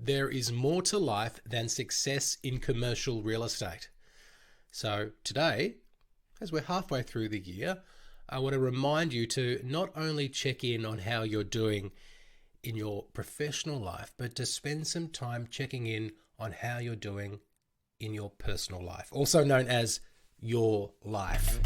there is more to life than success in commercial real estate. So today, as we're halfway through the year, I want to remind you to not only check in on how you're doing in your professional life, but to spend some time checking in on how you're doing in your personal life, also known as your life.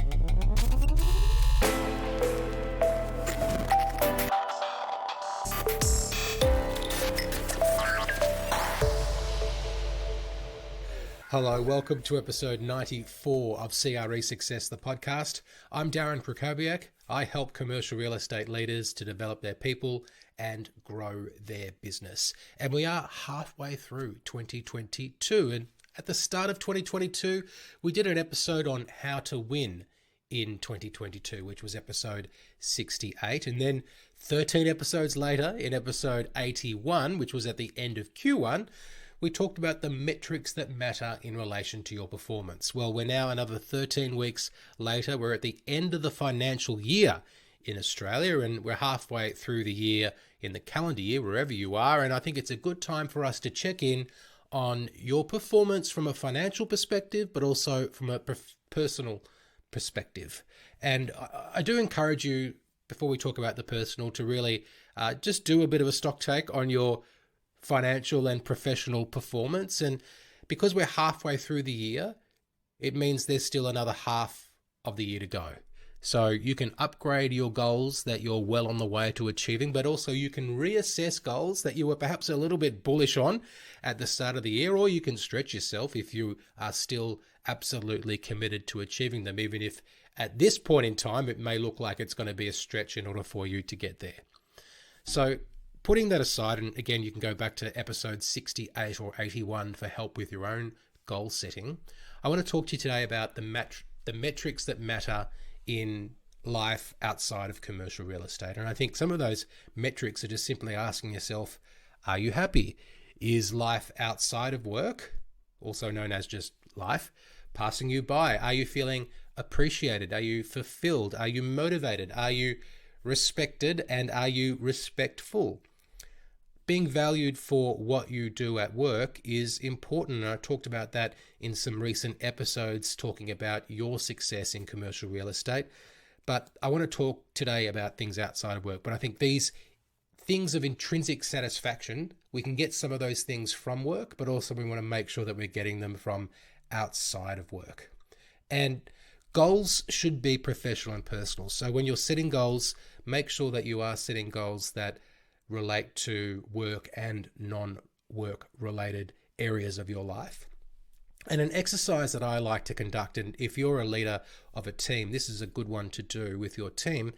Hello, welcome to episode 94 of Cresuccess, the podcast. I'm Darren Krakowiak. I help commercial real estate leaders to develop their people and grow their business. And we are halfway through 2022. And at the start of 2022, we did an episode on how to win in 2022, which was episode 68. And then 13 episodes later, in episode 81, which was at the end of Q1, we talked about the metrics that matter in relation to your performance. Well, we're now another 13 weeks later. We're at the end of the financial year in Australia, and we're halfway through the year in the calendar year, wherever you are. And I think it's a good time for us to check in on your performance from a financial perspective, but also from a personal perspective. And I do encourage you, before we talk about the personal, to really just do a bit of a stock take on your financial and professional performance. And because we're halfway through the year, it means there's still another half of the year to go. So you can upgrade your goals that you're well on the way to achieving, but also you can reassess goals that you were perhaps a little bit bullish on at the start of the year, or you can stretch yourself if you are still absolutely committed to achieving them, even if at this point in time it may look like it's going to be a stretch in order for you to get there. So putting that aside, and again, you can go back to episode 68 or 81 for help with your own goal setting. I want to talk to you today about the metrics that matter in life outside of commercial real estate. And I think some of those metrics are just simply asking yourself, are you happy? Is life outside of work, also known as just life, passing you by? Are you feeling appreciated? Are you fulfilled? Are you motivated? Are you respected? And are you respectful? Being valued for what you do at work is important. And I talked about that in some recent episodes talking about your success in commercial real estate. But I want to talk today about things outside of work. But I think these things of intrinsic satisfaction, we can get some of those things from work, but also we want to make sure that we're getting them from outside of work. And goals should be professional and personal. So when you're setting goals, make sure that you are setting goals that relate to work and non-work related areas of your life. And an exercise that I like to conduct, and if you're a leader of a team, this is a good one to do with your team,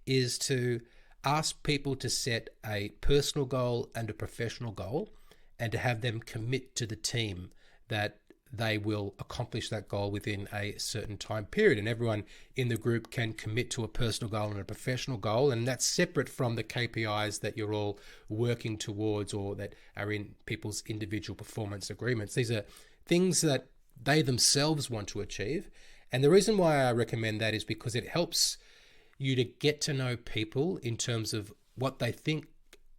is to ask people to set a personal goal and a professional goal, and to have them commit to the team that they will accomplish that goal within a certain time period. And everyone in the group can commit to a personal goal and a professional goal. And that's separate from the KPIs that you're all working towards or that are in people's individual performance agreements. These are things that they themselves want to achieve. And the reason why I recommend that is because it helps you to get to know people in terms of what they think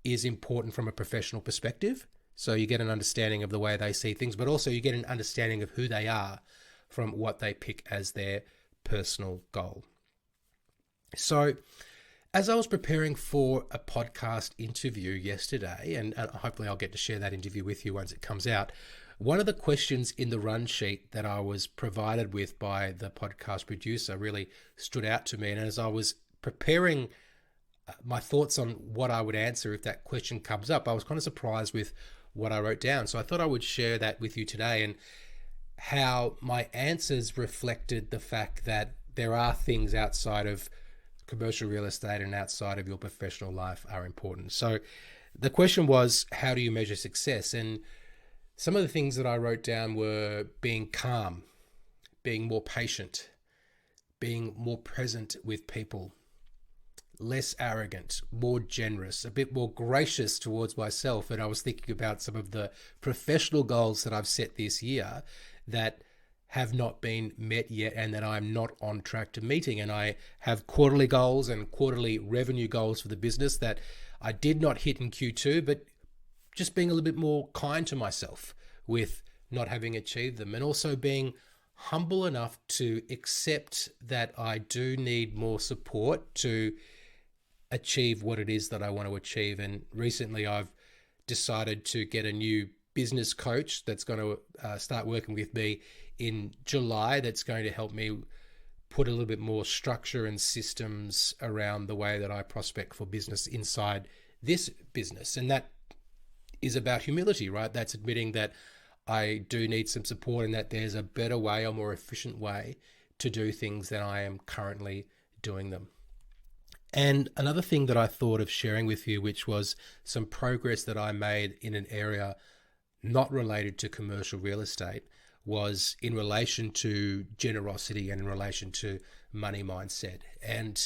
is important from a professional perspective. So you get an understanding of the way they see things, but also you get an understanding of who they are from what they pick as their personal goal. So as I was preparing for a podcast interview yesterday, and hopefully I'll get to share that interview with you once it comes out, one of the questions in the run sheet that I was provided with by the podcast producer really stood out to me. And as I was preparing my thoughts on what I would answer if that question comes up, I was kind of surprised with what I wrote down. So I thought I would share that with you today, and how my answers reflected the fact that there are things outside of commercial real estate and outside of your professional life are important. So the question was, how do you measure success? And some of the things that I wrote down were being calm, being more patient, being more present with people, less arrogant, more generous, a bit more gracious towards myself. And I was thinking about some of the professional goals that I've set this year that have not been met yet and that I'm not on track to meeting. And I have quarterly goals and quarterly revenue goals for the business that I did not hit in Q2, but just being a little bit more kind to myself with not having achieved them, and also being humble enough to accept that I do need more support to achieve what it is that I want to achieve. And recently I've decided to get a new business coach that's going to start working with me in July, that's going to help me put a little bit more structure and systems around the way that I prospect for business inside this business. And that is about humility, right? That's admitting that I do need some support and that there's a better way, a more efficient way to do things than I am currently doing them. And another thing that I thought of sharing with you, which was some progress that I made in an area not related to commercial real estate, was in relation to generosity and in relation to money mindset. And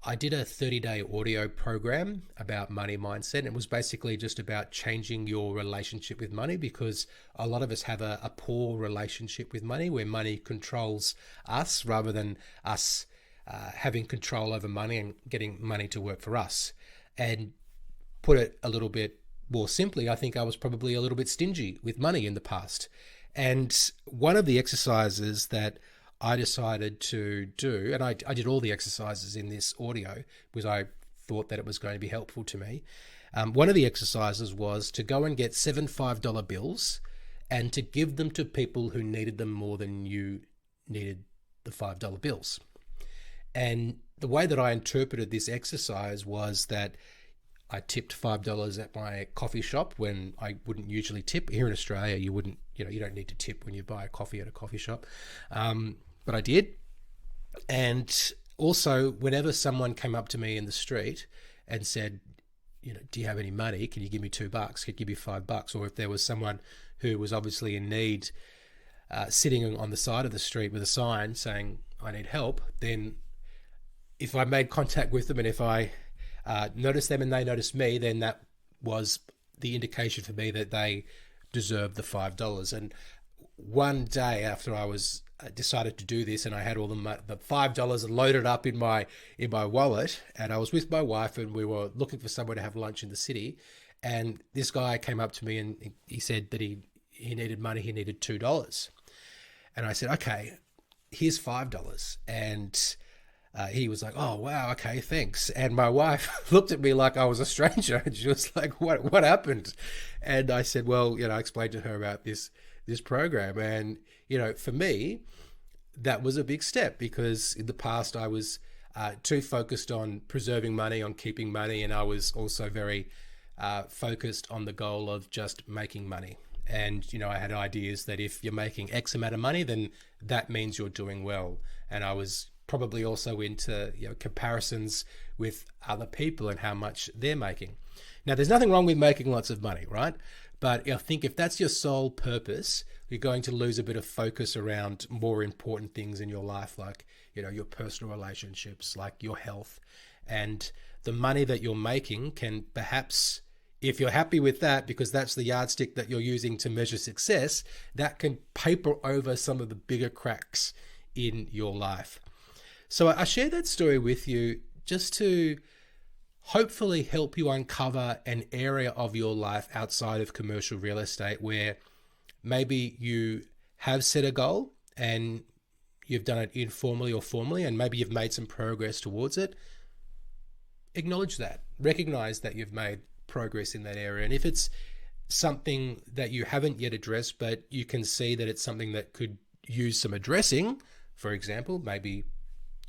I did a 30-day audio program about money mindset. And it was basically just about changing your relationship with money, because a lot of us have a poor relationship with money, where money controls us rather than us having control over money and getting money to work for us. And put it a little bit more simply, I think I was probably a little bit stingy with money in the past. And one of the exercises that I decided to do, and I did all the exercises in this audio because I thought that it was going to be helpful to me. One of the exercises was to go and get 7 $5 bills and to give them to people who needed them more than you needed the $5 bills. And the way that I interpreted this exercise was that I tipped $5 at my coffee shop when I wouldn't usually tip. Here in Australia, you don't need to tip when you buy a coffee at a coffee shop. But I did. And also, whenever someone came up to me in the street and said, do you have any money? Can you give me $2? Could you give me $5? Or if there was someone who was obviously in need, sitting on the side of the street with a sign saying, I need help, then if I made contact with them and if I noticed them and they noticed me, then that was the indication for me that they deserved the $5. And one day after I was decided to do this, and I had all the $5 loaded up in my wallet, and I was with my wife and we were looking for somewhere to have lunch in the city, and this guy came up to me and he said that he needed money. He needed $2, and I said, okay, here's $5. And he was like, oh, wow, okay, thanks. And my wife looked at me like I was a stranger, and she was like, what happened? And I said, well, I explained to her about this program. And, for me, that was a big step, because in the past I was too focused on preserving money, on keeping money. And I was also very focused on the goal of just making money. And, I had ideas that if you're making X amount of money, then that means you're doing well. And I was probably also into comparisons with other people and how much they're making. Now, there's nothing wrong with making lots of money, right? But I think if that's your sole purpose, you're going to lose a bit of focus around more important things in your life, like your personal relationships, like your health. And the money that you're making can perhaps, if you're happy with that, because that's the yardstick that you're using to measure success, that can paper over some of the bigger cracks in your life. So I share that story with you just to hopefully help you uncover an area of your life outside of commercial real estate where maybe you have set a goal and you've done it informally or formally, and maybe you've made some progress towards it. Acknowledge that. Recognize that you've made progress in that area. And if it's something that you haven't yet addressed, but you can see that it's something that could use some addressing, for example, maybe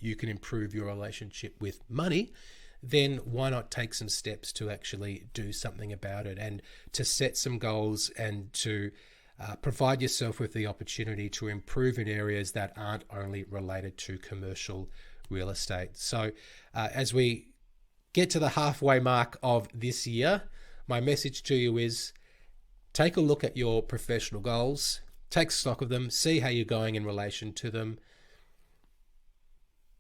you can improve your relationship with money, then why not take some steps to actually do something about it, and to set some goals and to provide yourself with the opportunity to improve in areas that aren't only related to commercial real estate. So as we get to the halfway mark of this year, my message to you is take a look at your professional goals, take stock of them, see how you're going in relation to them,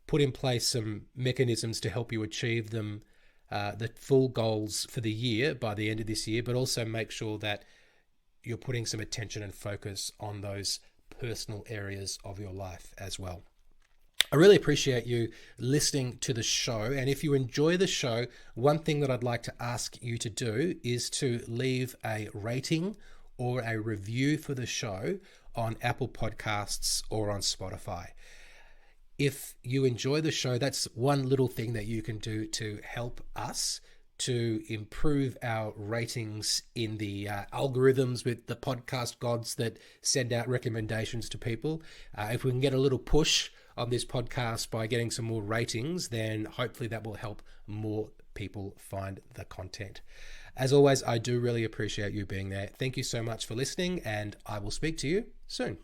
put in place some mechanisms to help you achieve them, the full goals for the year by the end of this year, but also make sure that you're putting some attention and focus on those personal areas of your life as well. I really appreciate you listening to the show. And if you enjoy the show, one thing that I'd like to ask you to do is to leave a rating or a review for the show on Apple Podcasts or on Spotify. If you enjoy the show, that's one little thing that you can do to help us to improve our ratings in the algorithms with the podcast gods that send out recommendations to people. If we can get a little push on this podcast by getting some more ratings, then hopefully that will help more people find the content. As always, I do really appreciate you being there. Thank you so much for listening, and I will speak to you soon.